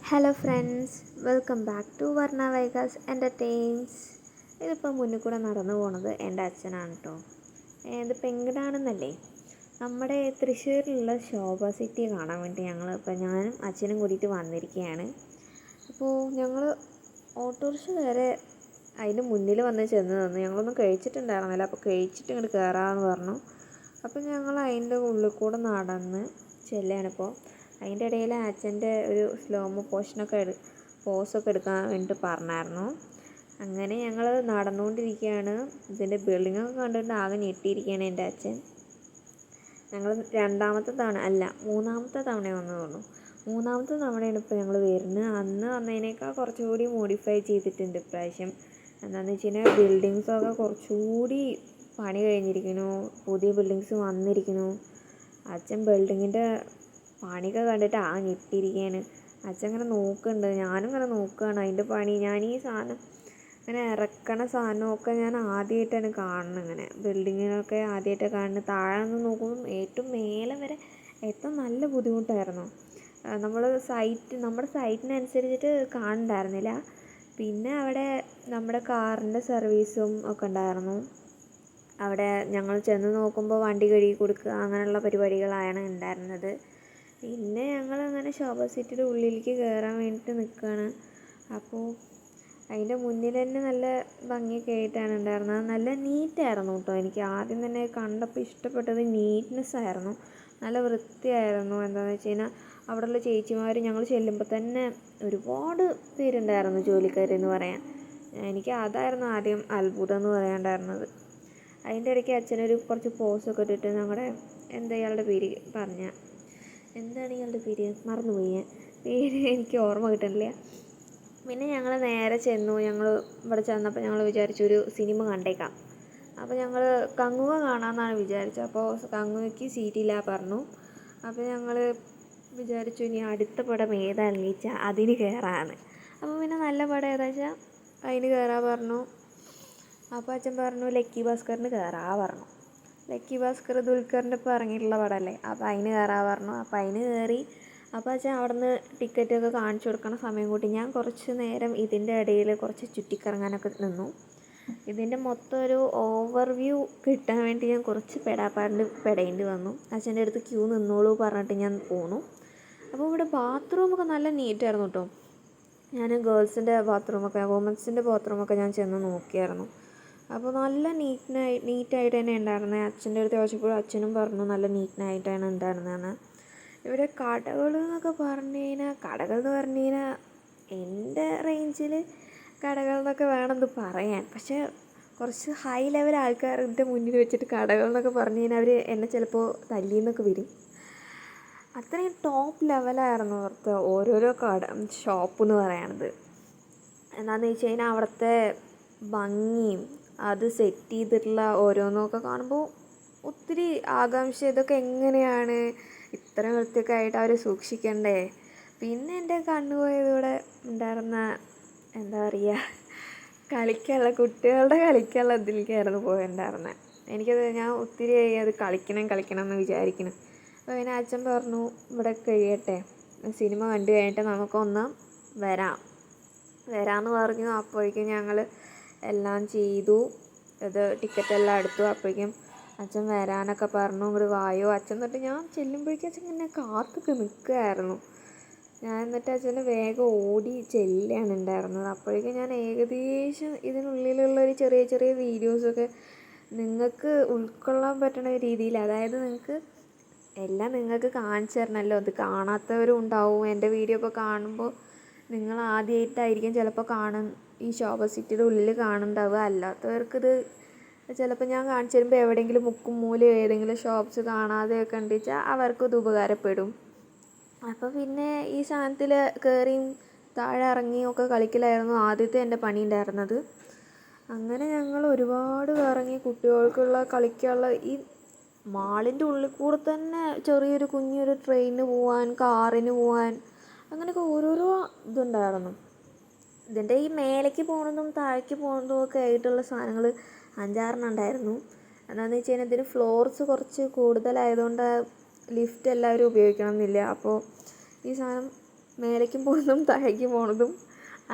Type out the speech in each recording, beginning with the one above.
Hello friends, welcome back to Varna Vaigas entertains. ഇതിപ്പോൾ മുന്നിൽ കൂടെ നടന്നു പോണത് എൻ്റെ അച്ഛനാണ് കേട്ടോ. ഇതിപ്പോൾ എങ്ങടാണെന്നല്ലേ, നമ്മുടെ തൃശ്ശൂരിലുള്ള ശോഭ സിറ്റി കാണാൻ വേണ്ടി ഞാനും അച്ഛനും കൂടിയിട്ട് വന്നിരിക്കുകയാണ്. അപ്പോൾ ഞങ്ങൾ ഓട്ടോറിക്ഷ വരെ അതിൻ്റെ മുന്നിൽ വന്ന് ചെന്ന് തന്നു. ഞങ്ങളൊന്നും കഴിച്ചിട്ടുണ്ടായിരുന്നില്ല, അപ്പോൾ കഴിച്ചിട്ട് ഇങ്ങോട്ട് കയറാമെന്ന് പറഞ്ഞു. അപ്പോൾ ഞങ്ങൾ അതിൻ്റെ ഉള്ളിൽ കൂടെ നടന്ന് ചെല്ലുകയാണിപ്പോൾ. അതിൻ്റെ ഇടയിൽ അച്ഛൻ്റെ ഒരു സ്ലോമോ പോസൊക്കെ എടുക്കാൻ വേണ്ടിയിട്ട് പറഞ്ഞായിരുന്നു. അങ്ങനെ ഞങ്ങൾ നടന്നുകൊണ്ടിരിക്കുകയാണ്. ഇതിൻ്റെ ബിൽഡിങ്ങൊക്കെ കണ്ടിട്ട് ആകെ ഞെട്ടിയിരിക്കുകയാണ് എൻ്റെ അച്ഛൻ. ഞങ്ങൾ മൂന്നാമത്തെ തവണ വന്നു തോന്നുന്നു. മൂന്നാമത്തെ തവണയാണ് ഇപ്പോൾ ഞങ്ങൾ വരുന്നത്. അന്ന് വന്നതിനേക്കാൾ കുറച്ചുകൂടി മോഡിഫൈ ചെയ്തിട്ടുണ്ട് ഇപ്രാവശ്യം. എന്താണെന്ന് വെച്ച് കഴിഞ്ഞാൽ ബിൽഡിങ്സൊക്കെ കുറച്ചുകൂടി പണി കഴിഞ്ഞിരിക്കുന്നു, പുതിയ ബിൽഡിങ്സ് വന്നിരിക്കുന്നു. അച്ഛൻ ബിൽഡിങ്ങിൻ്റെ പണിയൊക്കെ കണ്ടിട്ട് ഞെട്ടിയിരിക്കുകയാണ്. അച്ഛൻ ഇങ്ങനെ നോക്കുന്നുണ്ട്, ഞാനും ഇങ്ങനെ നോക്കുകയാണ് അതിൻ്റെ പണി. ഞാൻ ഈ സാധനം ഇങ്ങനെ ഇറക്കണ സാധനമൊക്കെ ഞാൻ ആദ്യമായിട്ടാണ് കാണുന്നത്. ഇങ്ങനെ ബിൽഡിങ്ങിനൊക്കെ ആദ്യമായിട്ടാണ് കാണുന്നത്. താഴെ നിന്ന് നോക്കുമ്പം ഏറ്റവും മേലെ വരെ എത്താൻ നല്ല ബുദ്ധിമുട്ടായിരുന്നു. നമ്മുടെ സൈറ്റിനനുസരിച്ചിട്ട് കാണുന്നുണ്ടായിരുന്നില്ല. പിന്നെ അവിടെ നമ്മുടെ കാറിൻ്റെ സർവീസും ഒക്കെ ഉണ്ടായിരുന്നു. അവിടെ ഞങ്ങൾ ചെന്ന് നോക്കുമ്പോൾ വണ്ടി കഴുകി കൊടുക്കുക അങ്ങനെയുള്ള പരിപാടികളാണ് ഉണ്ടായിരുന്നത്. പിന്നെ ഞങ്ങളങ്ങനെ ശോഭ സിറ്റിയുടെ ഉള്ളിലേക്ക് കയറാൻ വേണ്ടിയിട്ട് നിൽക്കുകയാണ്. അപ്പോൾ അതിൻ്റെ മുന്നിൽ തന്നെ നല്ല ഭംഗിയൊക്കെ ആയിട്ടാണ് ഉണ്ടായിരുന്നത്. നല്ല നീറ്റായിരുന്നു കേട്ടോ. എനിക്ക് ആദ്യം തന്നെ കണ്ടപ്പോൾ ഇഷ്ടപ്പെട്ടത് നീറ്റ്നെസ് ആയിരുന്നു. നല്ല വൃത്തിയായിരുന്നു. എന്താണെന്ന് വെച്ച് കഴിഞ്ഞാൽ അവിടെയുള്ള ചേച്ചിമാർ ഞങ്ങൾ ചെല്ലുമ്പോൾ തന്നെ ഒരുപാട് പേരുണ്ടായിരുന്നു, ജോലിക്കാരെന്ന് പറയാൻ. എനിക്ക് അതായിരുന്നു ആദ്യം അത്ഭുതം എന്ന് പറയാനുണ്ടായിരുന്നത്. അതിൻ്റെ ഇടയ്ക്ക് അച്ഛനൊരു കുറച്ച് പോസൊക്കെ ഇട്ടിട്ട് ഇയാളുടെ പേര് എന്താണ് ഇയാളുടെ പേര് മറന്നുപോയി, പേര് എനിക്ക് ഓർമ്മ കിട്ടുന്നില്ല. പിന്നെ ഞങ്ങൾ നേരെ ചെന്നു. ഇവിടെ ചെന്നപ്പോൾ ഞങ്ങൾ വിചാരിച്ചു ഒരു സിനിമ കണ്ടേക്കാം. അപ്പോൾ ഞങ്ങൾ കങ്ങുവ കാണാമെന്നാണ് വിചാരിച്ചത്. അപ്പോൾ കങ്ങുവയ്ക്ക് സീറ്റില്ല പറഞ്ഞു. അപ്പോൾ ഞങ്ങൾ വിചാരിച്ചു ഇനി അടുത്ത പടം ഏതാണെന്ന് വെച്ചാൽ അതിന് കയറാമെന്ന്. അപ്പോൾ പിന്നെ നല്ല പടം ഏതാ വെച്ചാൽ അതിന് കയറാൻ പറഞ്ഞു. അപ്പോൾ അച്ഛൻ പറഞ്ഞു ലക്കി ഭാസ്കറിന് കയറാൻ പറഞ്ഞു. ലക്കി ഭാസ്കർ ദുൽഖറിൻ്റെ ഇപ്പോൾ ഇറങ്ങിയിട്ടുള്ള പടമല്ലേ, അപ്പോൾ അതിന് കയറാൻ പറഞ്ഞു. അപ്പോൾ അതിന് കയറി. അപ്പോൾ അച്ഛൻ അവിടെ നിന്ന് ടിക്കറ്റൊക്കെ കാണിച്ചു കൊടുക്കണ സമയം കൂട്ടി ഞാൻ കുറച്ച് നേരം ഇതിൻ്റെ ഇടയിൽ കുറച്ച് ചുറ്റിക്കറങ്ങാനൊക്കെ നിന്നു. ഇതിൻ്റെ മൊത്തം ഒരു ഓവർവ്യൂ കിട്ടാൻ വേണ്ടി ഞാൻ കുറച്ച് പെടേണ്ടി വന്നു. അച്ഛൻ്റെ അടുത്ത് ക്യൂ നിന്നോളൂ പറഞ്ഞിട്ട് ഞാൻ പോന്നു. അപ്പോൾ ഇവിടെ ബാത്റൂമൊക്കെ നല്ല നീറ്റായിരുന്നു കേട്ടോ. ഞാൻ ഗേൾസിൻ്റെ ബാത്റൂമൊക്കെ വുമൻസിൻ്റെ ബാത്റൂമൊക്കെ ഞാൻ ചെന്ന് നോക്കിയായിരുന്നു. അപ്പോൾ നല്ല നീറ്റായിട്ട് തന്നെ ഉണ്ടായിരുന്നത്. അച്ഛൻ്റെ അടുത്ത് ചോദിച്ചപ്പോൾ അച്ഛനും പറഞ്ഞു നല്ല നീറ്റായിട്ടാണ് ഉണ്ടായിരുന്നതെന്ന്. ഇവിടെ കടകൾ എന്ന് പറഞ്ഞു കഴിഞ്ഞാൽ എൻ്റെ റേഞ്ചിൽ കടകൾ എന്നൊക്കെ വേണമെന്ന് പറയാൻ. പക്ഷേ കുറച്ച് ഹൈ ലെവൽ ആൾക്കാരുടെ മുന്നിൽ വെച്ചിട്ട് കടകൾ എന്നൊക്കെ പറഞ്ഞു കഴിഞ്ഞാൽ അവർ എന്നെ ചിലപ്പോൾ തല്ലിയെന്നൊക്കെ വരും. അത്രയും ടോപ്പ് ലെവലായിരുന്നു അവിടുത്തെ ഓരോരോ ഷോപ്പ് എന്ന് പറയണത്. എന്താണെന്ന് വെച്ച് കഴിഞ്ഞാൽ അവിടുത്തെ ഭംഗിയും അത് സെറ്റ് ചെയ്തിട്ടുള്ള ഓരോന്നൊക്കെ കാണുമ്പോൾ ഒത്തിരി ആകാംക്ഷ, ഇതൊക്കെ എങ്ങനെയാണ് ഇത്രയും വൃത്തിയൊക്കെ ആയിട്ട് അവർ സൂക്ഷിക്കണ്ടേ. പിന്നെ എൻ്റെ കണ്ണുപോയതൂടെ ഉണ്ടായിരുന്ന എന്താ പറയുക, കുട്ടികളുടെ കളിക്കാനുള്ള ഇതിലേക്കായിരുന്നു പോയിട്ടുണ്ടായിരുന്നത്. ഞാൻ ഒത്തിരി അത് കളിക്കണം എന്ന് വിചാരിക്കണം. അപ്പോൾ പിന്നെ അച്ഛൻ പറഞ്ഞു ഇവിടെ കഴിയട്ടെ, സിനിമ കണ്ടു കഴിഞ്ഞിട്ട് നമുക്കൊന്ന് വരാമെന്ന് പറഞ്ഞു. അപ്പോഴേക്കും ഞങ്ങൾ എല്ലാം ചെയ്തു, ടിക്കറ്റെല്ലാം എടുത്തു. അപ്പോഴേക്കും അച്ഛൻ വരാനൊക്കെ പറഞ്ഞു, ഇങ്ങോട്ട് വായോ അച്ഛൻ. തൊട്ട് ഞാൻ ചെല്ലുമ്പോഴേക്കും അച്ഛൻ ഇങ്ങനെ കാത്തൊക്കെ നിൽക്കുകയായിരുന്നു. ഞാൻ എന്നിട്ട് അച്ഛനെ വേഗം ഓടി ചെല്ലുകയാണ് ഉണ്ടായിരുന്നത്. അപ്പോഴേക്കും ഞാൻ ഏകദേശം ഇതിനുള്ളിലുള്ളൊരു ചെറിയ ചെറിയ വീഡിയോസൊക്കെ നിങ്ങൾക്ക് ഉൾക്കൊള്ളാൻ പറ്റുന്ന രീതിയിൽ, അതായത് നിങ്ങൾക്ക് കാണിച്ചു തരണമല്ലോ, അത് കാണാത്തവരും ഉണ്ടാവും. എൻ്റെ വീഡിയോ ഒക്കെ കാണുമ്പോൾ നിങ്ങൾ ആദ്യമായിട്ടായിരിക്കും ചിലപ്പോൾ ഈ ശോഭ സിറ്റിയുടെ ഉള്ളിൽ കാണുന്നുണ്ടാവുക. അല്ലാത്തവർക്കിത് ചിലപ്പോൾ ഞാൻ കാണിച്ചു തരുമ്പോൾ എവിടെയെങ്കിലും മുക്കും മൂലയോ ഏതെങ്കിലും ഷോപ്സ് കാണാതെയൊക്കെ ഉണ്ട് വെച്ചാൽ അവർക്കിത് ഉപകാരപ്പെടും. അപ്പോൾ പിന്നെ ഈ സാധനത്തിൽ കയറിയും താഴെ ഇറങ്ങിയും ഒക്കെ കളിക്കലായിരുന്നു ആദ്യത്തെ എൻ്റെ പണി ഉണ്ടായിരുന്നത്. അങ്ങനെ ഞങ്ങൾ ഒരുപാട് കറങ്ങി. കുട്ടികൾക്കുള്ള കളിക്കാനുള്ള ഈ മാളിൻ്റെ ഉള്ളിൽ കൂടെ തന്നെ ചെറിയൊരു കുഞ്ഞൊരു ട്രെയിനിന് പോവാൻ, കാറിന് പോവാൻ, അങ്ങനെയൊക്കെ ഓരോരോ ഇതുണ്ടായിരുന്നു. ഇതിൻ്റെ ഈ മേലേക്ക് പോകുന്നതും താഴേക്ക് പോകുന്നതും ഒക്കെ ആയിട്ടുള്ള സാധനങ്ങൾ 5-6 ഉണ്ടായിരുന്നു. എന്താണെന്ന് വെച്ച് കഴിഞ്ഞാൽ ഇതിന് ഫ്ലോർസ് കുറച്ച് കൂടുതലായതുകൊണ്ട് ലിഫ്റ്റ് എല്ലാവരും ഉപയോഗിക്കണം എന്നില്ല. അപ്പോൾ ഈ സാധനം മേലേക്കും പോകുന്നതും താഴേക്കും പോണതും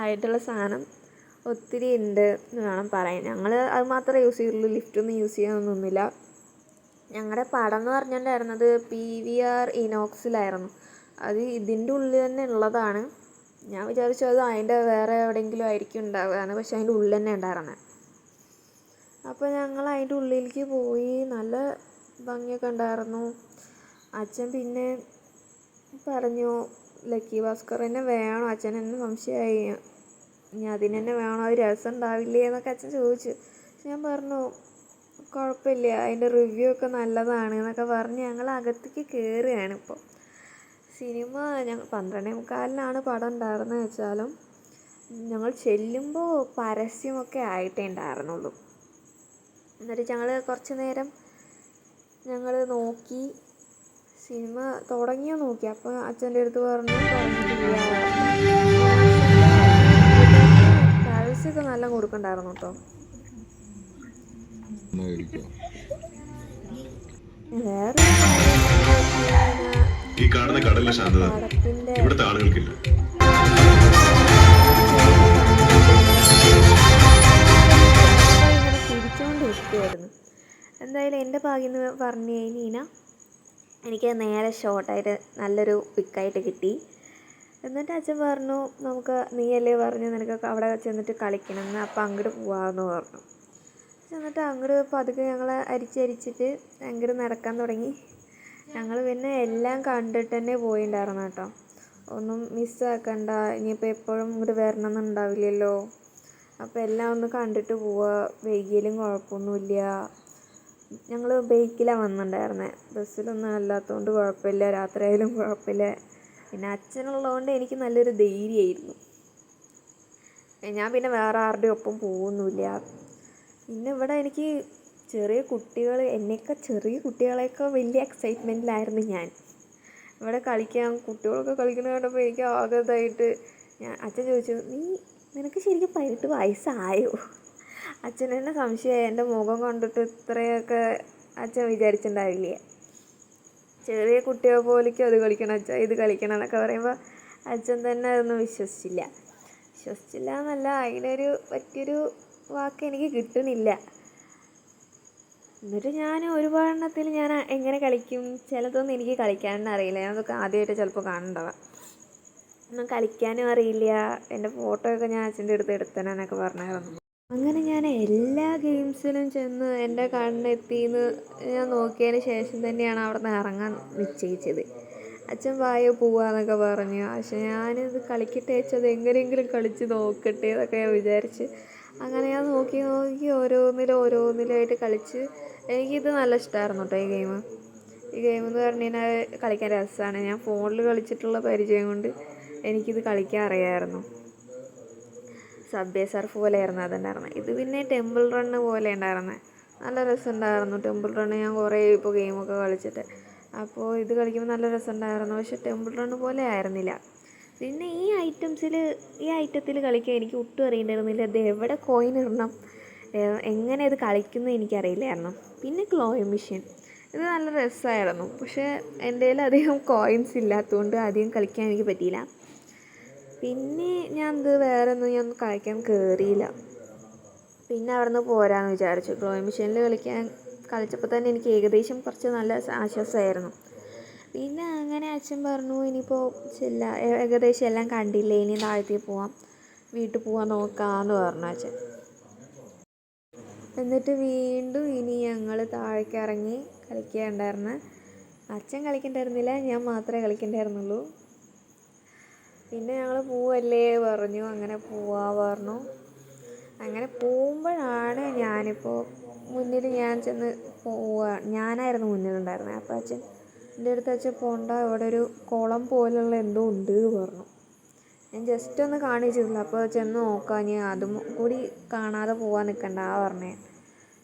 ആയിട്ടുള്ള സാധനം ഒത്തിരി ഉണ്ട് എന്ന് വേണം പറയാൻ. ഞങ്ങൾ അത് മാത്രമേ യൂസ് ചെയ്യുള്ളൂ, ലിഫ്റ്റൊന്നും യൂസ് ചെയ്യാനൊന്നുമില്ല. ഞങ്ങളുടെ പടം എന്ന് പറഞ്ഞിട്ടുണ്ടായിരുന്നത് PVR ഇനോക്സിലായിരുന്നു. അത് ഇതിൻ്റെ ഉള്ളിൽ തന്നെ ഉള്ളതാണ്. ഞാൻ വിചാരിച്ചു അത് അതിൻ്റെ വേറെ എവിടെയെങ്കിലും ആയിരിക്കും ഉണ്ടാവുകയാണ്, പക്ഷെ അതിൻ്റെ ഉള്ളിൽ തന്നെ ഉണ്ടായിരുന്നത്. അപ്പോൾ ഞങ്ങൾ അതിൻ്റെ ഉള്ളിലേക്ക് പോയി. നല്ല ഭംഗിയൊക്കെ ഉണ്ടായിരുന്നു. അച്ഛൻ പിന്നെ പറഞ്ഞു ലക്കി ഭാസ്കർ തന്നെ വേണം. അച്ഛൻ എന്നെ സംശയമായി, ഇനി അതിന് തന്നെ വേണോ, അത് രസം ഉണ്ടാവില്ലേ എന്നൊക്കെ അച്ഛൻ ചോദിച്ചു. ഞാൻ പറഞ്ഞു കുഴപ്പമില്ല, അതിൻ്റെ റിവ്യൂ ഒക്കെ നല്ലതാണ് എന്നൊക്കെ പറഞ്ഞ് ഞങ്ങൾ അകത്തേക്ക് കയറുകയാണ്. ഇപ്പോൾ സിനിമ 12:45 പടം ഉണ്ടായിരുന്നത് വെച്ചാലും ഞങ്ങൾ ചെല്ലുമ്പോൾ പരസ്യമൊക്കെ ആയിട്ടേ ഉണ്ടായിരുന്നുള്ളൂ. എന്നിട്ട് ഞങ്ങൾ കുറച്ച് നേരം ഞങ്ങൾ നോക്കി, സിനിമ തുടങ്ങിയോ നോക്കി. അപ്പോൾ അച്ഛൻ്റെ അടുത്ത് പറഞ്ഞു തുടങ്ങിയിട്ടില്ല. പരസ്യമൊക്കെ നല്ല കൊടുക്കണ്ടായിരുന്നു കേട്ടോ. വേറെ ഈ കാണുന്ന കടലിലെ ശാന്തത ഇവിടുത്തെ ആളുകൾക്കില്ല. ഇങ്ങനെ ചിരിച്ചുകൊണ്ടിരിക്കുമായിരുന്നു. എന്തായാലും എൻ്റെ ഭാഗ്യം എന്ന് പറഞ്ഞു കഴിഞ്ഞാൽ എനിക്ക് നേരെ ഷോർട്ടായിട്ട് നല്ലൊരു പിക്കായിട്ട് കിട്ടി. എന്നിട്ട് അച്ഛൻ പറഞ്ഞു നീയല്ലേ പറഞ്ഞു നിനക്ക് അവിടെ ചെന്നിട്ട് കളിക്കണമെന്ന്, അപ്പം അങ്ങോട്ട് പോവാമെന്ന് പറഞ്ഞു. എന്നിട്ട് അങ്ങോട്ട് പതുക്കെ ഞങ്ങളെ അരിച്ചിട്ട് അങ്ങോട്ട് നടക്കാൻ തുടങ്ങി. ഞങ്ങൾ പിന്നെ എല്ലാം കണ്ടിട്ട് തന്നെ പോയിണ്ടായിരുന്നു കേട്ടോ. ഒന്നും മിസ്സാക്കണ്ട, ഇനിയിപ്പോൾ എപ്പോഴും ഇങ്ങോട്ട് വരണമെന്നുണ്ടാവില്ലല്ലോ. അപ്പോൾ എല്ലാം ഒന്ന് കണ്ടിട്ട് പോവുക, വൈകിയാലും കുഴപ്പമൊന്നുമില്ല. ഞങ്ങൾ ബൈക്കിലാണ് വന്നിട്ടുണ്ടായിരുന്നത്, ബസ്സിലൊന്നും അല്ലാത്തതുകൊണ്ട് കുഴപ്പമില്ല, രാത്രിയായാലും കുഴപ്പമില്ല. പിന്നെ അച്ഛനുള്ളതുകൊണ്ട് എനിക്ക് നല്ലൊരു ധൈര്യമായിരുന്നു. ഞാൻ പിന്നെ വേറെ ആരുടെയും ഒപ്പം പോകുന്നില്ല. പിന്നെ ഇവിടെ എനിക്ക് ചെറിയ കുട്ടികൾ, എന്നേക്കാൾ ചെറിയ കുട്ടികളെയൊക്കെ വലിയ എക്സൈറ്റ്മെൻറ്റിലായിരുന്നു ഞാൻ. ഇവിടെ കളിക്കാൻ കുട്ടികളൊക്കെ കളിക്കുന്നത് കണ്ടപ്പോൾ എനിക്ക് ആകതായിട്ട് അച്ഛൻ ചോദിച്ചു, നിനക്ക് ശരിക്കും 18 വയസ്സായോ? അച്ഛൻ തന്നെ സംശയമായി. എൻ്റെ മുഖം കണ്ടിട്ട് ഇത്രയൊക്കെ അച്ഛൻ വിചാരിച്ചിട്ടുണ്ടാവില്ല. ചെറിയ കുട്ടിയെ പോലേക്കും അത് കളിക്കണം അച്ഛാ, ഇത് കളിക്കണം എന്നൊക്കെ പറയുമ്പോൾ അച്ഛൻ തന്നെ അതൊന്നും വിശ്വസിച്ചില്ല എന്നല്ല, അതിനൊരു പറ്റിയൊരു വാക്ക് എനിക്ക് കിട്ടുന്നില്ല. എന്നിട്ട് ഞാൻ ഒരുപാടെണ്ണത്തിൽ ഞാൻ എങ്ങനെ കളിക്കും, ചിലതൊന്നും എനിക്ക് കളിക്കാനൊന്നും അറിയില്ല. ഞാനതൊക്കെ ആദ്യമായിട്ട് ചിലപ്പോൾ കാണുന്നുണ്ടാവാം. ഒന്നും കളിക്കാനും അറിയില്ല. എൻ്റെ ഫോട്ടോയൊക്കെ ഞാൻ അച്ഛൻ്റെ അടുത്ത് എടുത്തണമെന്നൊക്കെ പറഞ്ഞായിരുന്നു. അങ്ങനെ ഞാൻ എല്ലാ ഗെയിംസിലും ചെന്ന് എൻ്റെ കണ്ണെത്തിയെന്ന് ഞാൻ നോക്കിയതിന് ശേഷം തന്നെയാണ് അവിടെ നിന്ന് ഇറങ്ങാൻ നിശ്ചയിച്ചത്. അച്ഛൻ വായോ പോവാന്നൊക്കെ പറഞ്ഞു. പക്ഷെ ഞാനിത് കളിക്കട്ടെ വെച്ചത് എങ്ങനെയെങ്കിലും കളിച്ച് നോക്കട്ടെ എന്നൊക്കെ ഞാൻ വിചാരിച്ച് അങ്ങനെ ഞാൻ നോക്കി ഓരോന്നിലായിട്ട് കളിച്ച്. എനിക്കിത് നല്ല ഇഷ്ടമായിരുന്നു കേട്ടോ ഈ ഗെയിം എന്ന് പറഞ്ഞു കഴിഞ്ഞാൽ കളിക്കാൻ രസമാണ്. ഞാൻ ഫോണിൽ കളിച്ചിട്ടുള്ള പരിചയം കൊണ്ട് എനിക്കിത് കളിക്കാൻ അറിയാമായിരുന്നു. സബ്വേ സർഫ് പോലെയായിരുന്നു അതുണ്ടായിരുന്നത്. ഇത് പിന്നെ ടെമ്പിൾ റണ്ണ് പോലെ ഉണ്ടായിരുന്നത്. നല്ല രസമുണ്ടായിരുന്നു ടെമ്പിൾ റണ്ണ്. ഞാൻ കുറേ ഇപ്പോൾ ഗെയിമൊക്കെ കളിച്ചിട്ട്, അപ്പോൾ ഇത് കളിക്കുമ്പോൾ നല്ല രസമുണ്ടായിരുന്നു. പക്ഷേ ടെമ്പിൾ റണ്ണ് പോലെ ആയിരുന്നില്ല. പിന്നെ ഈ ഐറ്റത്തിൽ കളിക്കാൻ എനിക്ക് ഒട്ടും അറിയണ്ടായിരുന്നില്ല. ഇത് എവിടെ കോയിൻ ഇടണം, എങ്ങനെ ഇത് കളിക്കുന്നത് എനിക്കറിയില്ലായിരുന്നു. പിന്നെ ക്ലോയിങ് മെഷീൻ, ഇത് നല്ല രസമായിരുന്നു. പക്ഷേ എൻ്റെ കയ്യിൽ അധികം കോയിൻസ് ഇല്ലാത്തതുകൊണ്ട് അധികം കളിക്കാൻ എനിക്ക് പറ്റിയില്ല. പിന്നെ ഞാൻ ഞാൻ കളിക്കാൻ കയറിയില്ല. പിന്നെ അവിടെ നിന്ന് പോരാന്ന് വിചാരിച്ചു. ഡ്രോയിങ് മെഷീനിൽ കളിച്ചപ്പോൾ തന്നെ എനിക്ക് ഏകദേശം കുറച്ച് നല്ല ആശ്വാസമായിരുന്നു. പിന്നെ അങ്ങനെ അച്ഛൻ പറഞ്ഞു ഇനിയിപ്പോൾ ഏകദേശം എല്ലാം കണ്ടില്ലേ, ഇനി താഴത്തേക്ക് പോവാം, വീട്ടിൽ പോവാൻ നോക്കാമെന്ന് പറഞ്ഞു അച്ഛൻ. എന്നിട്ട് വീണ്ടും ഇനി ഞങ്ങൾ താഴേക്ക് ഇറങ്ങി കളിക്കുകയുണ്ടായിരുന്നു. അച്ഛൻ കളിക്കണ്ടായിരുന്നില്ല, ഞാൻ മാത്രമേ കളിക്കണ്ടായിരുന്നുള്ളൂ. പിന്നെ ഞങ്ങൾ പോവല്ലേ പറഞ്ഞു. അങ്ങനെ പറഞ്ഞു. അങ്ങനെ പോകുമ്പോഴാണ് ഞാനിപ്പോൾ മുന്നിൽ ഞാൻ ചെന്ന് ഞാനായിരുന്നു മുന്നിലുണ്ടായിരുന്നത്. അപ്പോൾ എൻ്റെ അടുത്ത് പോണ്ട, ഇവിടെ ഒരു കുളം പോലുള്ള എന്തോ ഉണ്ട് പറഞ്ഞു. ഞാൻ ജസ്റ്റ് ഒന്ന് കാണിച്ചിരുന്നു. അപ്പോൾ ചെന്ന് നോക്കാം, ഞാൻ അതും കൂടി കാണാതെ പോകാൻ നിൽക്കണ്ട പറഞ്ഞേ.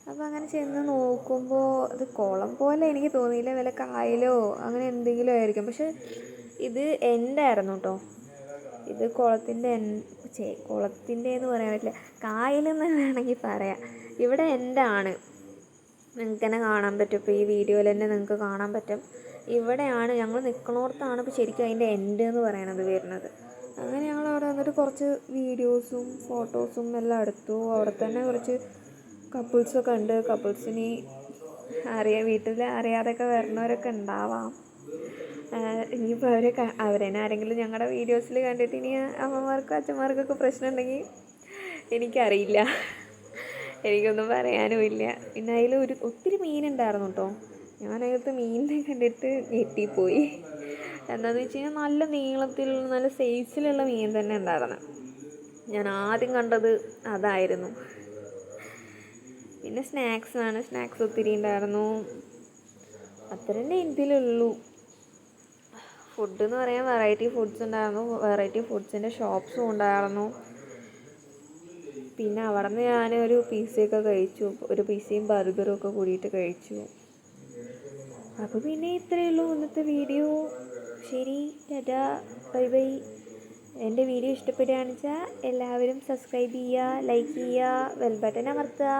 അപ്പോൾ അങ്ങനെ ചെന്ന് നോക്കുമ്പോൾ അത് കുളം പോലെ എനിക്ക് തോന്നിയില്ല, വല്ല കായലോ അങ്ങനെ എന്തെങ്കിലും ആയിരിക്കും. പക്ഷെ ഇത് ആയിരുന്നു കേട്ടോ. ഇത് കുളത്തിൻ്റെ എന്ന് പറയാൻ പറ്റില്ല, കായലെന്ന് വേണമെങ്കിൽ പറയാം. ഇവിടെ ആണ്. നിങ്ങൾക്ക് തന്നെ കാണാൻ പറ്റും. ഇപ്പോൾ ഈ വീഡിയോയിൽ തന്നെ നിങ്ങൾക്ക് കാണാൻ പറ്റും. ഇവിടെയാണ് ഞങ്ങൾ നിൽക്കണോടത്താണ് ഇപ്പോൾ ശരിക്കും അതിൻ്റെ എൻഡ് എന്ന് പറയണത് വരുന്നത്. അങ്ങനെ ഞങ്ങൾ അവിടെ വന്നിട്ട് കുറച്ച് വീഡിയോസും ഫോട്ടോസും എല്ലാം എടുത്തു. അവിടെ തന്നെ കുറച്ച് കപ്പിൾസൊക്കെ ഉണ്ട്. കപ്പിൾസിന് വീട്ടിൽ അറിയാതെയൊക്കെ വരുന്നവരൊക്കെ ഉണ്ടാവാം. ഇനിയിപ്പോൾ അവരെന്നെ ആരെങ്കിലും ഞങ്ങളുടെ വീഡിയോസിൽ കണ്ടിട്ട് ഇനി അമ്മമാർക്കും അച്ഛന്മാർക്കൊക്കെ പ്രശ്നം ഉണ്ടെങ്കിൽ എനിക്കറിയില്ല, എനിക്കൊന്നും പറയാനുമില്ല. പിന്നെ അതിൽ ഒത്തിരി മീനുണ്ടായിരുന്നു കേട്ടോ. ഞാനകത്ത് മീനിനെ കണ്ടിട്ട് ഞെട്ടിപ്പോയി. എന്താണെന്ന് വെച്ച് കഴിഞ്ഞാൽ നല്ല നീളത്തിലുള്ള നല്ല സൈസിലുള്ള മീൻ തന്നെ ഉണ്ടായിരുന്നു. ഞാൻ ആദ്യം കണ്ടത് അതായിരുന്നു. പിന്നെ സ്നാക്സ് ഒത്തിരി ഉണ്ടായിരുന്നു. അത്ര തന്നെ ഇതിലുള്ളൂ. ഫുഡ് എന്ന് പറയാൻ വെറൈറ്റി ഫുഡ്സ് ഉണ്ടായിരുന്നു. വെറൈറ്റി ഫുഡ്സിൻ്റെ ഷോപ്സും ഉണ്ടായിരുന്നു. പിന്നെ അവിടെ നിന്ന് ഞാനൊരു പിസയൊക്കെ കഴിച്ചു. ഒരു പിസയും ബർഗറും ഒക്കെ കൂടിയിട്ട് കഴിച്ചു. അപ്പോൾ പിന്നെ ഇത്രയേ ഉള്ളൂ ഇന്നത്തെ വീഡിയോ. ശരി, ടാറ്റാ, ബൈ ബൈ. എൻ്റെ വീഡിയോ ഇഷ്ടപ്പെടുകയാണെന്ന് വെച്ചാൽ എല്ലാവരും സബ്സ്ക്രൈബ് ചെയ്യുക, ലൈക്ക് ചെയ്യുക, ബെൽ ബട്ടൺ അമർത്തുക.